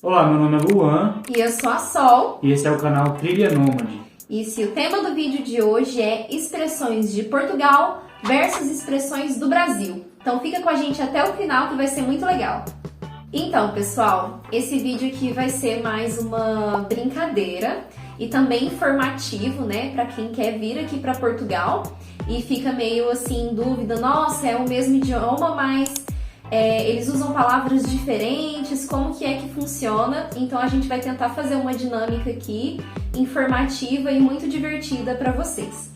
Olá, meu nome é Luan. E eu sou a Sol. E esse é o canal Trilha Nômade. E se o tema do vídeo de hoje é expressões de Portugal versus expressões do Brasil. Então fica com a gente até o final que vai ser muito legal. Então, pessoal, esse vídeo aqui vai ser mais uma brincadeira e também informativo, né, para quem quer vir aqui para Portugal e fica meio assim em dúvida, nossa, é o mesmo idioma, mas eles usam palavras diferentes, como que é que funciona? Então a gente vai tentar fazer uma dinâmica aqui, informativa e muito divertida para vocês.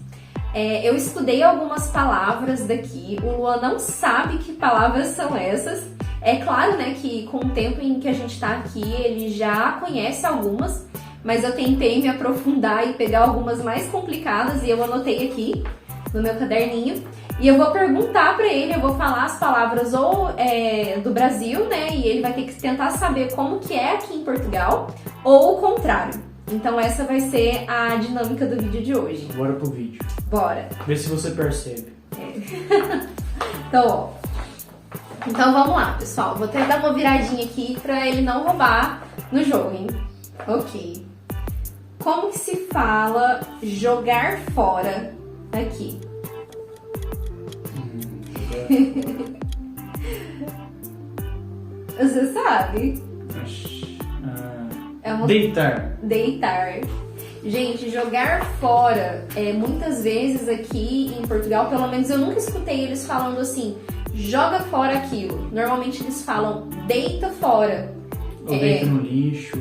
Eu estudei algumas palavras daqui, o Luan não sabe que palavras são essas. É claro, né, que com o tempo em que a gente tá aqui, ele já conhece algumas, mas eu tentei me aprofundar e pegar algumas mais complicadas e eu anotei aqui no meu caderninho. E eu vou perguntar pra ele, eu vou falar as palavras ou do Brasil, né, e ele vai ter que tentar saber como que é aqui em Portugal, ou o contrário. Então essa vai ser a dinâmica do vídeo de hoje. Bora pro vídeo. Bora. Vê se você percebe. Então, ó. Então vamos lá, pessoal. Vou até dar uma viradinha aqui pra ele não roubar no jogo, hein? Ok. Como que se fala jogar fora aqui? Você sabe? Deitar. Deitar. Gente, jogar fora, muitas vezes aqui em Portugal, pelo menos eu nunca escutei eles falando assim, joga fora aquilo. Normalmente eles falam, deita fora. Ou deita no lixo.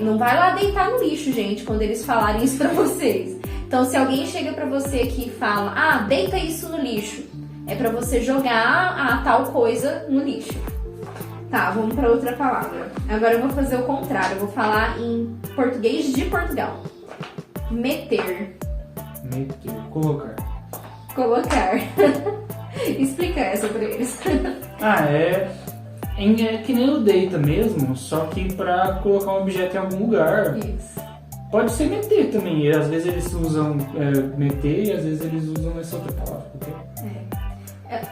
Não vai lá deitar no lixo, gente, quando eles falarem isso pra vocês. Então, se alguém chega pra você aqui e fala, deita isso no lixo, é pra você jogar a tal coisa no lixo. Tá, vamos pra outra palavra. Agora eu vou fazer o contrário, eu vou falar em português de Portugal. Meter. Meter. Colocar. Colocar. Explica essa pra eles. É que nem o deita mesmo, só que pra colocar um objeto em algum lugar. Isso. Pode ser meter também, e às vezes eles usam meter e às vezes eles usam essa outra palavra.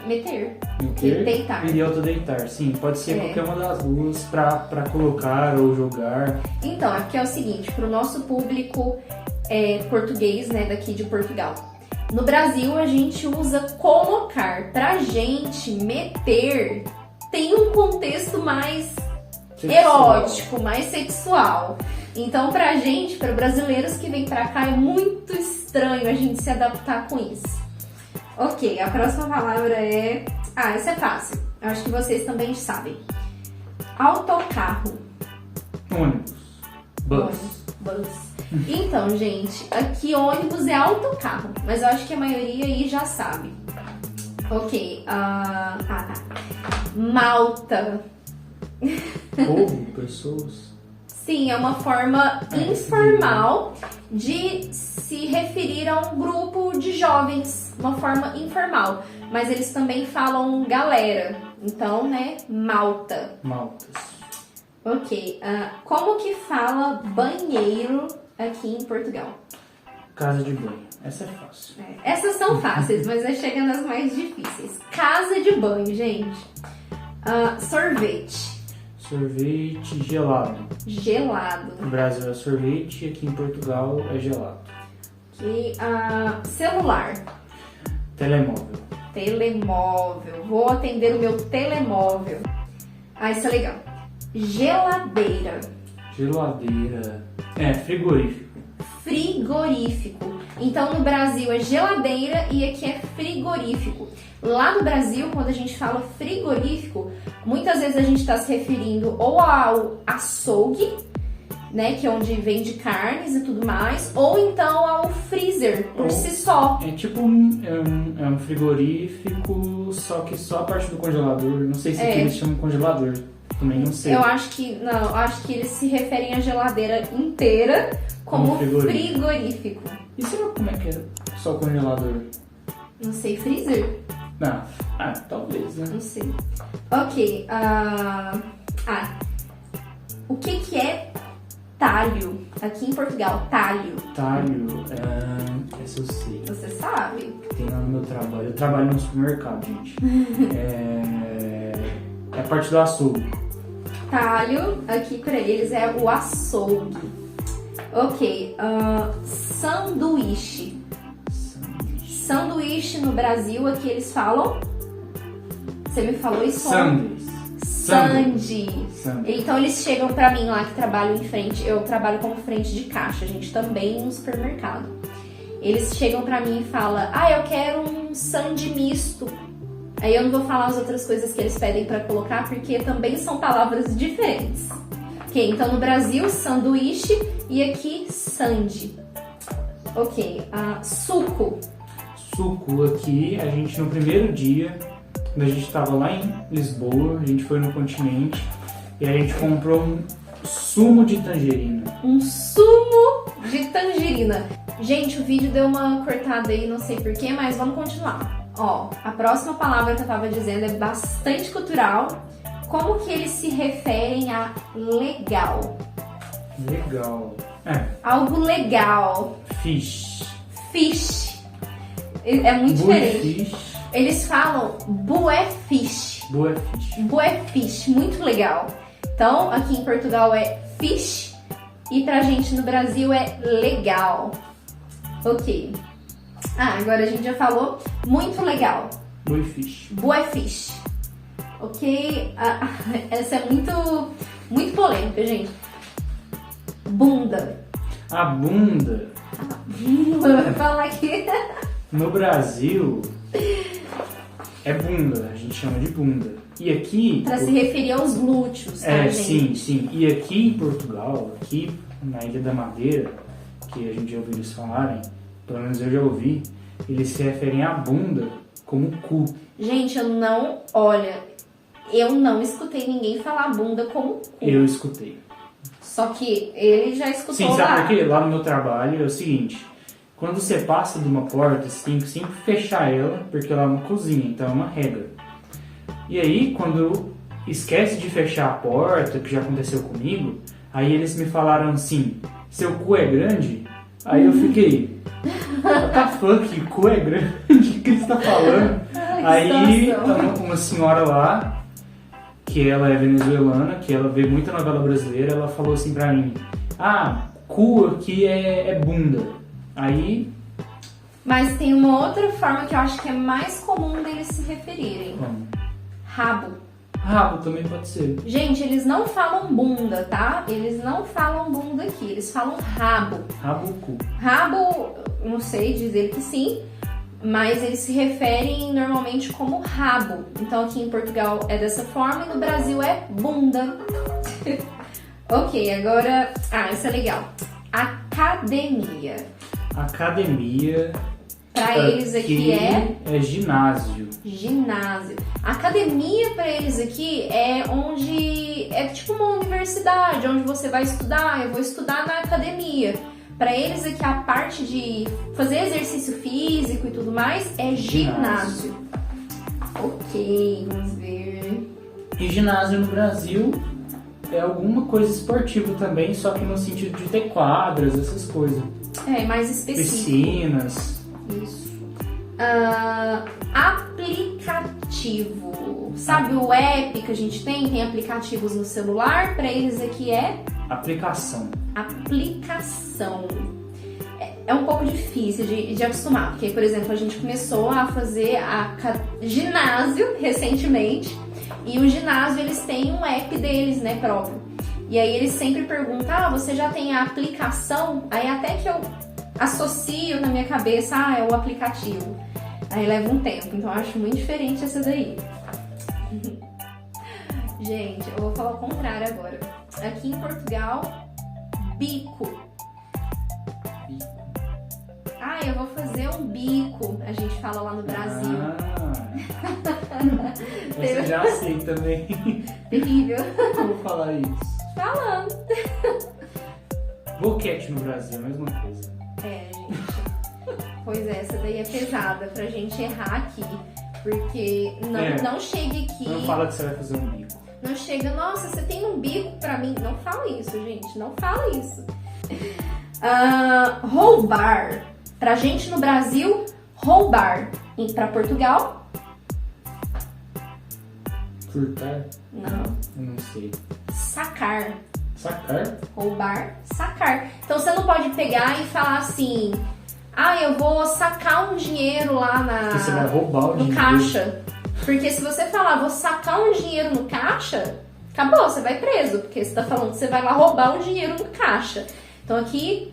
Meter. Meter Deitar. e outra deitar, sim. Pode ser qualquer uma das duas pra colocar ou jogar. Então, aqui é o seguinte, pro nosso público português, né, daqui de Portugal. No Brasil, a gente usa colocar. Pra gente, meter tem um contexto mais erótico, mais sexual. Então, pra gente, para brasileiros que vêm pra cá, é muito estranho a gente se adaptar com isso. Ok, a próxima palavra é... essa é fácil. Eu acho que vocês também sabem. Autocarro. Ônibus. Bus. Então, gente, aqui ônibus é autocarro, mas eu acho que a maioria aí já sabe. Ok, tá. Malta. Povo, pessoas. Sim, é uma forma informal de se referir a um grupo de jovens, uma forma informal. Mas eles também falam galera, então, né, Malta. Maltas. Ok, como que fala banheiro aqui em Portugal? Casa de banho. Essa é fácil. Essas são fáceis, mas aí chega nas mais difíceis. Casa de banho, gente. Sorvete. Sorvete gelado. Gelado. No Brasil é sorvete e aqui em Portugal é gelado. Ok, celular. Telemóvel. Telemóvel. Vou atender o meu telemóvel. Isso é legal. Geladeira. Geladeira. Frigorífico. Frigorífico. Então no Brasil é geladeira e aqui é frigorífico. Lá no Brasil, quando a gente fala frigorífico, muitas vezes a gente está se referindo ou ao açougue, né, que é onde vende carnes e tudo mais, ou então ao freezer por si só. É tipo um frigorífico, só que só a parte do congelador. Não sei se aqui eles chamam congelador. Também não sei. Eu acho que eles se referem à geladeira inteira como frigorífico. E será como é que é só o congelador? Não sei, freezer? Não. Talvez, né? Não sei. Ok. O que é talho aqui em Portugal? Talho. Talho, essa eu sei. Você sabe? Tem lá no meu trabalho. Eu trabalho no supermercado, gente. É a parte do açougue. talho aqui pra eles é o açougue. Ok, sanduíche. Sanduíche no Brasil, aqui eles falam... Você me falou isso? Sandy. Então eles chegam pra mim lá que trabalho em frente, eu trabalho como frente de caixa, gente, também no supermercado. Eles chegam pra mim e falam, eu quero um sandy misto. Aí eu não vou falar as outras coisas que eles pedem pra colocar, porque também são palavras diferentes. Ok, então no Brasil, sanduíche e aqui, sandy. Ok, suco. Suco aqui, a gente no primeiro dia... Quando a gente estava lá em Lisboa, a gente foi no continente e a gente comprou um sumo de tangerina. Um sumo de tangerina. Gente, o vídeo deu uma cortada aí, não sei porquê, mas vamos continuar. Ó, a próxima palavra que eu tava dizendo é bastante cultural. Como que eles se referem a legal? Legal. Algo legal. Fish. Fish. É muito diferente. Fish. Eles falam bué fish. Bué fish. Bué fish, muito legal. Então, aqui em Portugal é fish e pra gente no Brasil é legal. Ok. Agora a gente já falou muito legal. Bué fish. Bué fish. Ok? Essa é muito polêmica, gente. Bunda. A bunda. Vou falar aqui. No Brasil... É bunda, a gente chama de bunda. E aqui... Pra se referir aos glúteos, tá, gente? Sim. E aqui em Portugal, aqui na Ilha da Madeira, que a gente já ouviu eles falarem, pelo menos eu já ouvi, eles se referem à bunda como cu. Gente, eu não escutei ninguém falar bunda como cu. Eu escutei. Só que ele já escutou. Sim, sabe por quê? Lá no meu trabalho é o seguinte... Quando você passa de uma porta, você tem que sempre fechar ela, porque ela é uma cozinha, então é uma regra. E aí, quando esquece de fechar a porta, que já aconteceu comigo, aí eles me falaram assim, seu cu é grande? Aí eu fiquei, what the fuck, cu é grande? O que você tá falando? Aí uma senhora lá, que ela é venezuelana, que ela vê muita novela brasileira, ela falou assim pra mim, cu aqui é bunda. Aí... Mas tem uma outra forma que eu acho que é mais comum deles se referirem. Como? Rabo. Rabo também pode ser. Gente, eles não falam bunda, tá? Eles não falam bunda aqui, eles falam rabo. Rabo, cu. Rabo, não sei dizer que sim, mas eles se referem normalmente como rabo. Então aqui em Portugal é dessa forma e no Brasil é bunda. Ok, agora... isso é legal. Academia. Academia. Pra eles aqui é ginásio. Ginásio. Academia pra eles aqui é onde é tipo uma universidade, onde você vai estudar. Eu vou estudar na academia. Pra eles aqui a parte de fazer exercício físico e tudo mais é ginásio. Ok, vamos ver. E ginásio no Brasil é alguma coisa esportiva também, só que no sentido de ter quadras, essas coisas. É, mais específico. Piscinas. Isso. Aplicativo. Sabe o app que a gente tem? Tem aplicativos no celular. Pra eles aqui é... Aplicação. Aplicação. É um pouco difícil de acostumar, porque, por exemplo, a gente começou a fazer ginásio recentemente. E o ginásio, eles têm um app deles, né, próprio. E aí eles sempre perguntam, você já tem a aplicação? Aí até que eu associo na minha cabeça, é o aplicativo. Aí leva um tempo, então eu acho muito diferente essa daí. Gente, eu vou falar o contrário agora. Aqui em Portugal, bico. Eu vou fazer um bico, a gente fala lá no Brasil. Essa eu já sei também. Terrível. Como falar isso? Falando. Boquete no Brasil, a mesma coisa. Gente. Pois é, essa daí é pesada pra gente errar aqui. Porque não chegue aqui... Não fala que você vai fazer um bico. Não chega, nossa, você tem um bico pra mim. Não fala isso, gente. Não fala isso. Roubar. Pra gente no Brasil, roubar. E pra Portugal? Furtar? Não. Eu não sei. sacar. Sacar? Roubar, sacar. Então você não pode pegar e falar assim, ah, eu vou sacar um dinheiro lá Porque você vai roubar o no dinheiro. caixa. Porque se você falar, vou sacar um dinheiro no caixa, acabou, você vai preso. Porque você tá falando que você vai lá roubar um dinheiro no caixa. Então aqui,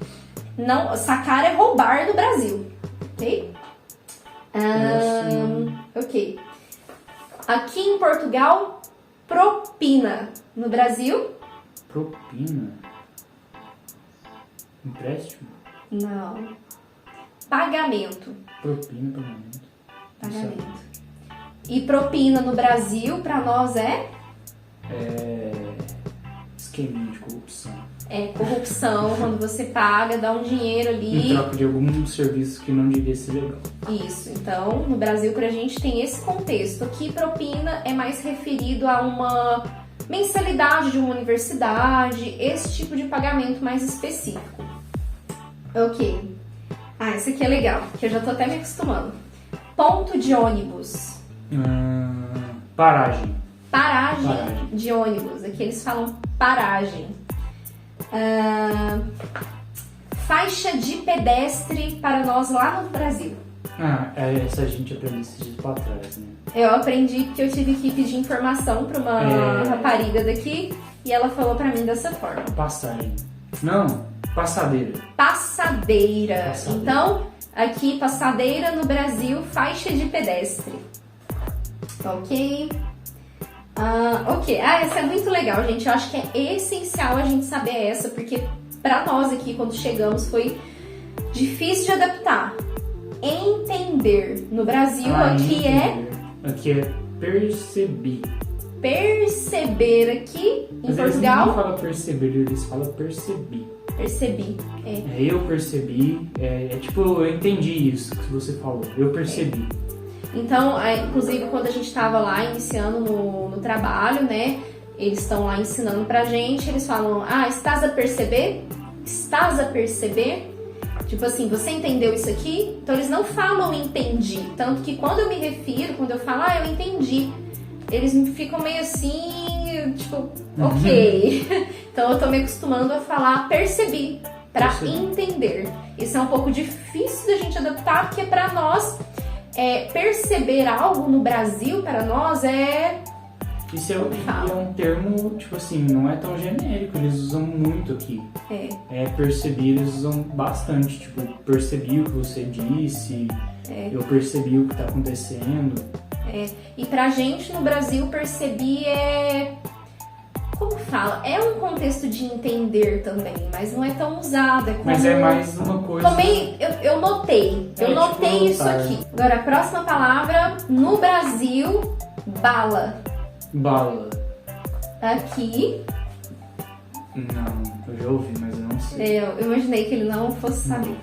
não, sacar é roubar no Brasil. Ok? Ok. Aqui em Portugal, propina. No Brasil? Propina? Empréstimo? Não. Pagamento. Propina, pagamento. Pagamento. E propina no Brasil, pra nós é? Esqueminha de corrupção. É corrupção, quando você paga, dá um dinheiro Em ali. troca de algum serviço que não devia ser legal. Isso. Então, no Brasil, pra gente tem esse contexto. Aqui, propina é mais referido a uma mensalidade de uma universidade, esse tipo de pagamento mais específico. Ok. Ah, esse aqui é legal, que eu já tô até me acostumando. Ponto de ônibus. Paragem. Paragem de ônibus. Aqui eles falam paragem. Faixa de pedestre para nós lá no Brasil. Essa a gente aprendeu esses dias pra trás, né? Eu aprendi porque eu tive que pedir informação para uma rapariga daqui e ela falou para mim dessa forma. Passagem. Não, passadeira. Passadeira. Então, aqui, passadeira no Brasil, faixa de pedestre. Ok. Ok. Essa é muito legal, gente. Eu acho que é essencial a gente saber essa, porque para nós aqui, quando chegamos, foi difícil de adaptar. Entender. No Brasil, aqui Aqui é perceber. Perceber aqui em Mas Portugal. eles não falam perceber, eles falam percebi. Percebi. Eu percebi. Tipo, eu entendi isso que você falou. Eu percebi. Então, inclusive, quando a gente estava lá iniciando no trabalho, né? Eles estão lá ensinando pra gente, eles falam, estás a perceber? Estás a perceber? Tipo assim, você entendeu isso aqui? Então eles não falam entendi. Tanto que quando eu me refiro, quando eu falo, eu entendi, eles ficam meio assim, tipo, ok. Então eu tô me acostumando a falar percebi, pra entender. Isso é um pouco difícil da gente adaptar, porque pra nós, perceber algo no Brasil, para nós Isso é um termo, tipo assim, não é tão genérico, eles usam muito aqui. Perceber, eles usam bastante, tipo, percebi o que você disse, eu percebi o que tá acontecendo. E pra gente no Brasil, percebi como fala? É um contexto de entender também, mas não é tão usado. Mas é mais uma coisa... Também, eu notei. Eu notei tipo, isso aqui. Agora, a próxima palavra, no Brasil, bala. Bala. Aqui. Não, eu já ouvi, mas eu não sei. Eu imaginei que ele não fosse saber.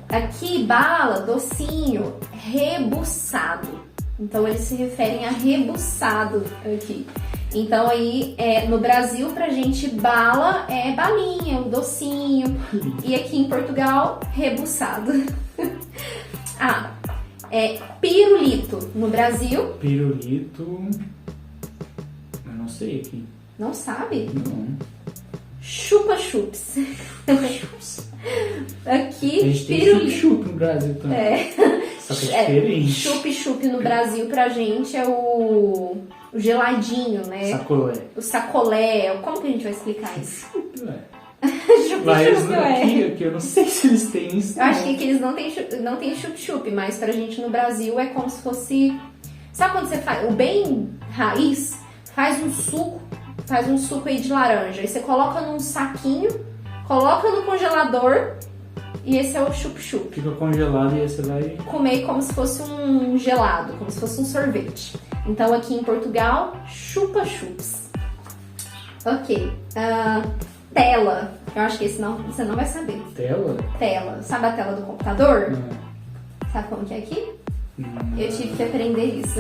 Aqui, bala, docinho, rebuçado. Então, eles se referem a rebuçado aqui. Então, aí, no Brasil, pra gente, bala é balinha, um docinho. E aqui em Portugal, rebuçado. Pirulito. No Brasil... Pirulito... Eu não sei aqui. Não sabe? Não. Chupa-chups. Aqui, a gente tem pirulito. chup-chup no Brasil também. Só que é diferente. Chup-chup no Brasil pra gente é o geladinho, né? Sacolé. O sacolé. Como que a gente vai explicar isso? Mas aqui eu não sei se eles têm isso. Eu acho que aqui eles não tem chup-chup, mas pra gente no Brasil é como se fosse... Sabe quando você faz o bem raiz? Faz um suco aí de laranja. Aí você coloca num saquinho, coloca no congelador e esse é o chup-chup. Fica congelado e aí você vai... comer como se fosse um gelado, como se fosse um sorvete. Então aqui em Portugal, chupa-chups. Ok. Tela. Eu acho que esse você não vai saber. Tela? Tela. Sabe a tela do computador? Sabe como que é aqui? Eu tive que aprender isso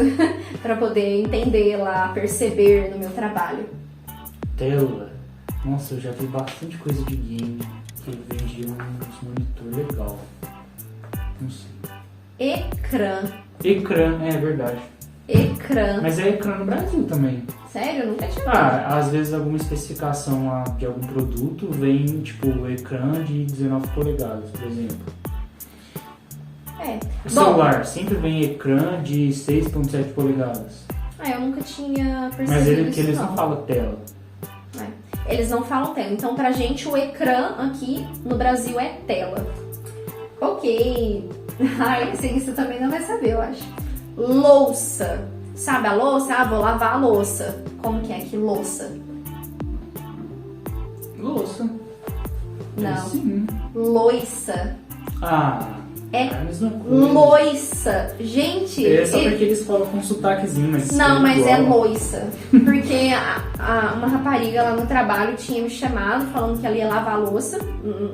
para poder entender lá, perceber no meu trabalho. Tela? Nossa, eu já vi bastante coisa de game que vendia uns monitor legal. Não sei. Ecrã. Ecrã, é verdade. Ecrã. Mas é ecrã no Brasil também. Sério? Eu nunca tinha visto. Às vezes alguma especificação lá de algum produto vem, tipo, ecrã de 19 polegadas, por exemplo. O celular sempre vem ecrã de 6.7 polegadas. Eu nunca tinha percebido Mas isso, eles não falam tela. Eles não falam tela. Então, pra gente, o ecrã aqui no Brasil é tela. Ok. Esse você também não vai saber, eu acho. Louça. Sabe a louça? Vou lavar a louça. Como que é aqui, louça? Louça. Não. Sim. Loiça. É loiça. Gente... É só porque eles falam com sotaquezinho, mas... Não, mas é loiça. Porque uma rapariga lá no trabalho tinha me chamado falando que ela ia lavar a louça.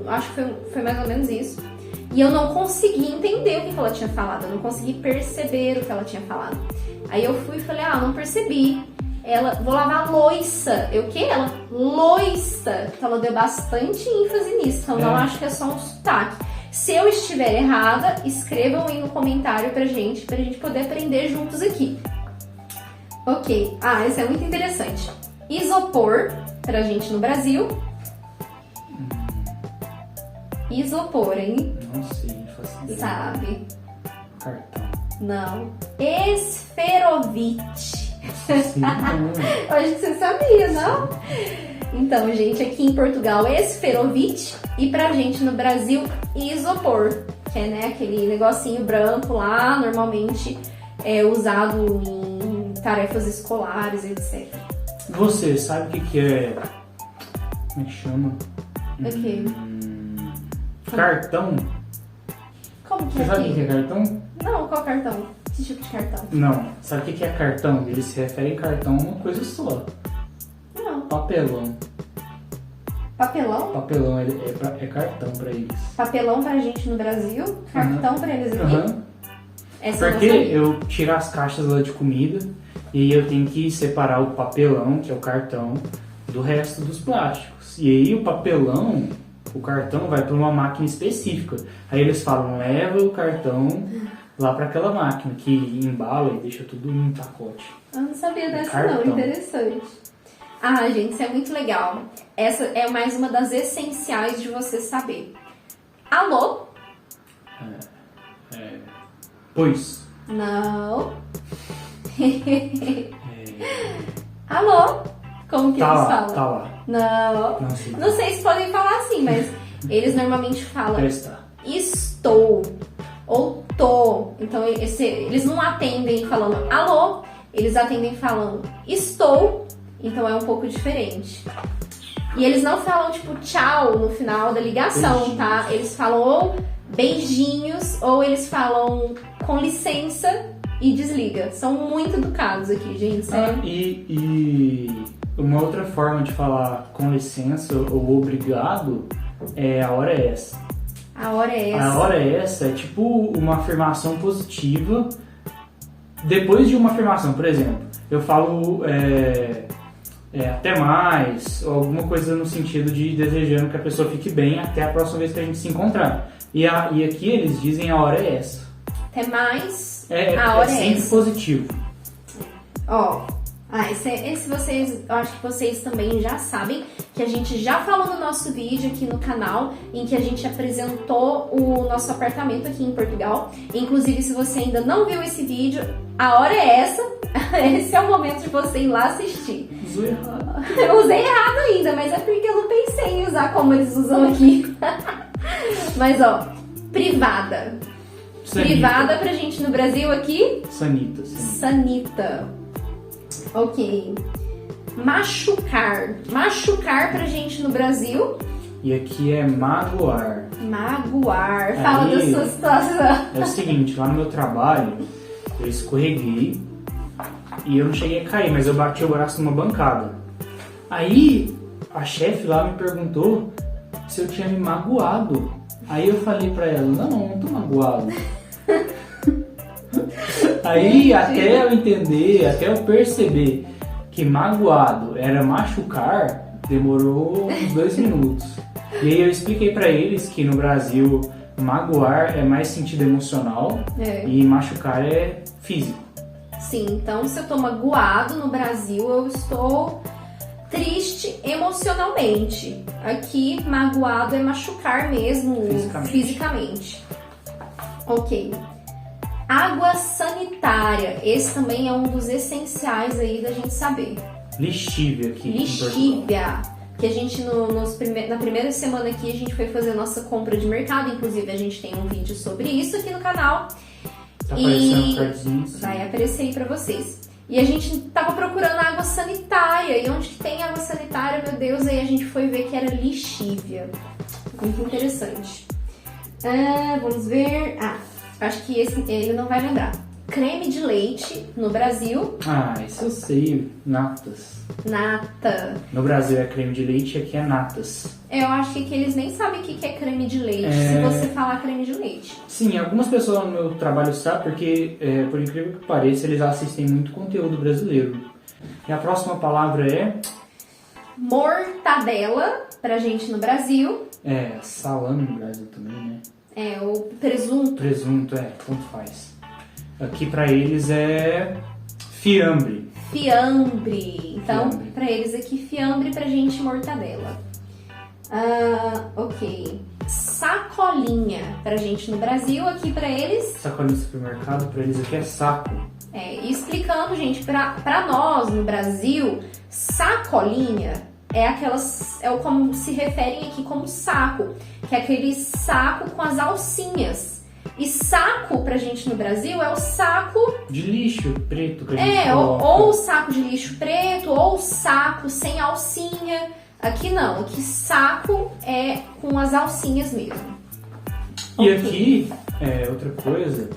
Acho que foi mais ou menos isso. E eu não consegui entender o que ela tinha falado. Eu não consegui perceber o que ela tinha falado. Aí eu fui e falei, não percebi. Ela, vou lavar a louça. Eu o quê? Ela, loiça. Então ela deu bastante ênfase nisso. Então não acho que é só um sotaque. Se eu estiver errada, escrevam aí no comentário pra gente poder aprender juntos aqui. Ok. Esse é muito interessante. Isopor, pra gente no Brasil. Isopor, hein? Não sei, não faço ideia. Sabe? Cartão. Não. Esferovite. Sim, Eu acho que você sabia, não? Então, gente, aqui em Portugal, esferovite. E pra gente no Brasil, isopor. Que é, aquele negocinho branco lá, normalmente é usado em tarefas escolares, etc. Você sabe o que é... Como é que chama? Ok. Cartão. Como que Você é sabe o aqui? que é cartão? Não, qual cartão? Que tipo de cartão? Não. Sabe o que é cartão? Eles se referem a cartão a uma coisa só. Não. Papelão. Papelão? Papelão é cartão pra eles. Papelão pra gente no Brasil, cartão pra eles aqui. Essa Porque eu tiro as caixas lá de comida e aí eu tenho que separar o papelão, que é o cartão, do resto dos plásticos. E aí o papelão, o cartão vai para uma máquina específica. Aí eles falam, leva o cartão lá para aquela máquina que embala e deixa tudo em pacote. Eu não sabia dessa cartão. não, interessante. Gente, isso é muito legal. Essa é mais uma das essenciais de você saber. Alô? Pois. Não. Alô? Como que eles falam? Tá lá. Não. Não sei se podem falar assim, mas eles normalmente falam estou ou tô. Então eles não atendem falando alô, eles atendem falando estou. Então é um pouco diferente. E eles não falam tipo tchau no final da ligação, beijinhos. Tá? Eles falam ou beijinhos ou eles falam com licença e desliga. São muito educados aqui, gente. Sério. E uma outra forma de falar com licença ou obrigado é a hora é essa. A hora é essa. A hora é essa é tipo uma afirmação positiva. Depois de uma afirmação, por exemplo, eu falo até mais, ou alguma coisa no sentido de desejando que a pessoa fique bem até a próxima vez que a gente se encontrar. E aqui eles dizem a hora é essa. Até mais, a hora é sempre essa. Positivo. Esse vocês, eu acho que vocês também já sabem, que a gente já falou no nosso vídeo aqui no canal, em que a gente apresentou o nosso apartamento aqui em Portugal. Inclusive, se você ainda não viu esse vídeo, a hora é essa. Esse é o momento de você ir lá assistir. Usei errado. Eu usei errado ainda, mas é porque eu não pensei em usar como eles usam aqui. Mas privada. Sanita. Privada pra gente no Brasil aqui? Sanita. Sanita. Ok. Machucar. Machucar pra gente no Brasil? E aqui é magoar. Magoar. Fala da sua situação. É o seguinte, lá no meu trabalho, eu escorreguei e eu não cheguei a cair, mas eu bati o braço numa bancada. Aí a chefe lá me perguntou se eu tinha me magoado. Aí eu falei pra ela, não tô magoado. Aí até eu entender, até eu perceber que magoado era machucar, demorou uns 2 minutos. E aí eu expliquei pra eles que no Brasil magoar é mais sentido emocional e machucar é físico. Sim, então se eu tô magoado no Brasil, eu estou triste emocionalmente. Aqui, magoado é machucar mesmo fisicamente. Ok. Água sanitária. Esse também é um dos essenciais aí da gente saber. Lixívia aqui. Lixívia. Que a gente, na primeira semana aqui, a gente foi fazer a nossa compra de mercado. Inclusive, a gente tem um vídeo sobre isso aqui no canal. Tá aparecendo um cardzinho. Vai aparecer aí pra vocês. E a gente tava procurando água sanitária. E onde que tem água sanitária, meu Deus? Aí a gente foi ver que era lixívia. Muito interessante. Vamos ver. Acho que esse ele não vai lembrar. Creme de leite no Brasil. Isso eu sei. Natas. Nata. No Brasil é creme de leite e aqui é natas. Eu acho que eles nem sabem o que é creme de leite, se você falar creme de leite. Sim, algumas pessoas no meu trabalho sabem porque, por incrível que pareça, eles assistem muito conteúdo brasileiro. E a próxima palavra é... Mortadela, pra gente no Brasil. Salame no Brasil também, né? O presunto. Presunto, tanto faz. Aqui pra eles é fiambre. Fiambre. Então, pra eles aqui, fiambre, pra gente, mortadela. Ok. Sacolinha pra gente no Brasil, aqui pra eles... Sacolinha do supermercado, pra eles aqui é saco. E explicando, gente, pra nós no Brasil, sacolinha como se referem aqui como saco, que é aquele saco com as alcinhas. E saco pra gente no Brasil é o saco... de lixo preto que a gente coloca. Ou saco de lixo preto, ou saco sem alcinha. Aqui não, aqui saco é com as alcinhas mesmo. E aqui, outra coisa,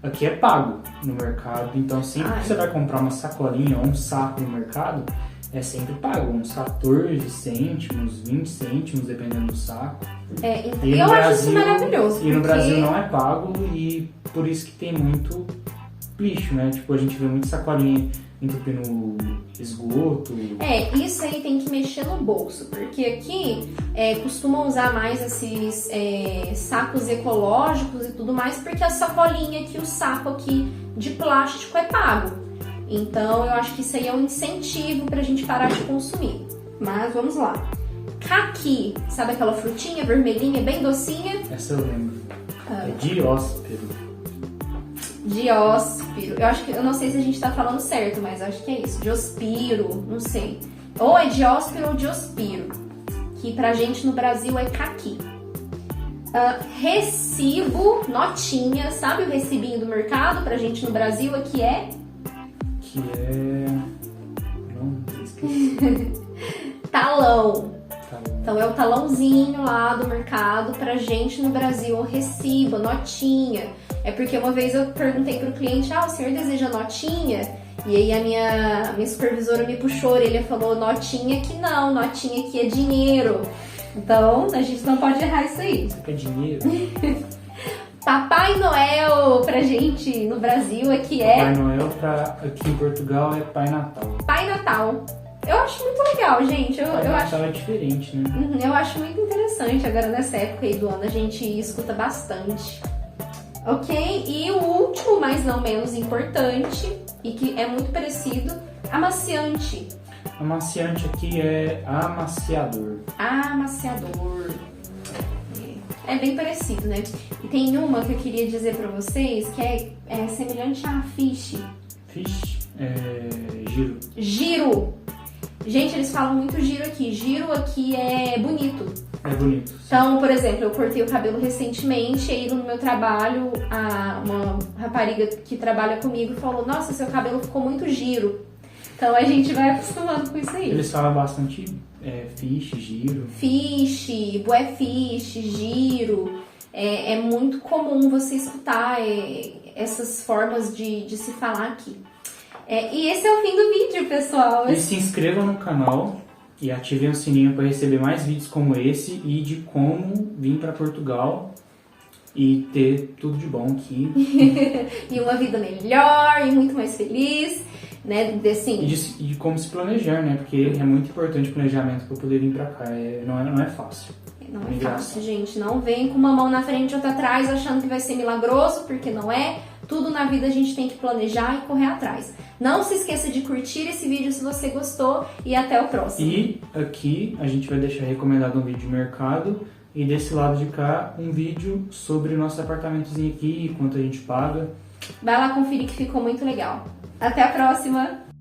aqui é pago no mercado. Então sempre que você vai comprar uma sacolinha ou um saco no mercado, é sempre pago. Uns 14 cêntimos, 20 cêntimos, dependendo do saco. Eu acho isso maravilhoso. E no Brasil não é pago e por isso que tem muito lixo, né? Tipo, a gente vê muito sacolinha entupindo esgoto. Isso aí tem que mexer no bolso, porque aqui costumam usar mais esses sacos ecológicos e tudo mais, porque a sacolinha aqui, o saco aqui de plástico é pago. Então eu acho que isso aí é um incentivo pra gente parar de consumir. Mas vamos lá. Caqui, sabe aquela frutinha vermelhinha, bem docinha? Essa eu lembro. É dióspero. Dióspiro. Eu não sei se a gente tá falando certo, mas acho que é isso. Diospiro, não sei. Ou é dióspiro ou diospiro. Que pra gente no Brasil é caqui. Recibo, notinha, sabe o recibinho do mercado? Pra gente no Brasil aqui é... Não, esqueci. Talão. Então é o talãozinho lá do mercado pra gente no Brasil, o recibo, notinha. É porque uma vez eu perguntei pro cliente, o senhor deseja notinha? E aí a minha supervisora me puxou a orelha e falou, notinha que não, notinha que é dinheiro. Então a gente não pode errar isso aí. Isso aqui é dinheiro? Papai Noel pra gente no Brasil aqui é... Papai Noel aqui em Portugal é Pai Natal. Pai Natal. Eu acho muito legal, gente. Pai Natal é diferente, né? Eu acho muito interessante. Agora nessa época aí do ano a gente escuta bastante. Ok? E o último, mas não menos importante, e que é muito parecido, amaciante. Amaciante aqui é amaciador. Amaciador. É bem parecido, né? E tem uma que eu queria dizer pra vocês que é semelhante a fish. Fish? Giro. Giro. Gente, eles falam muito giro aqui. Giro aqui é bonito. É bonito. Sim. Então, por exemplo, eu cortei o cabelo recentemente e aí no meu trabalho, uma rapariga que trabalha comigo falou, nossa, seu cabelo ficou muito giro. Então a gente vai acostumando com isso aí. Eles falam bastante fish, giro. Fish, bué fish, giro. É muito comum você escutar essas formas de se falar aqui. E esse é o fim do vídeo, pessoal. E se inscrevam no canal e ativem o sininho para receber mais vídeos como esse e de como vir para Portugal e ter tudo de bom aqui. E uma vida melhor e muito mais feliz, né? Assim. E de como se planejar, né? Porque é muito importante o planejamento para poder vir para cá. Não é fácil. Não é fácil, gente. Não vem com uma mão na frente e outra atrás achando que vai ser milagroso, porque não é. Tudo na vida a gente tem que planejar e correr atrás. Não se esqueça de curtir esse vídeo se você gostou e até o próximo. E aqui a gente vai deixar recomendado um vídeo de mercado e desse lado de cá um vídeo sobre o nosso apartamentozinho aqui, quanto a gente paga. Vai lá conferir que ficou muito legal. Até a próxima!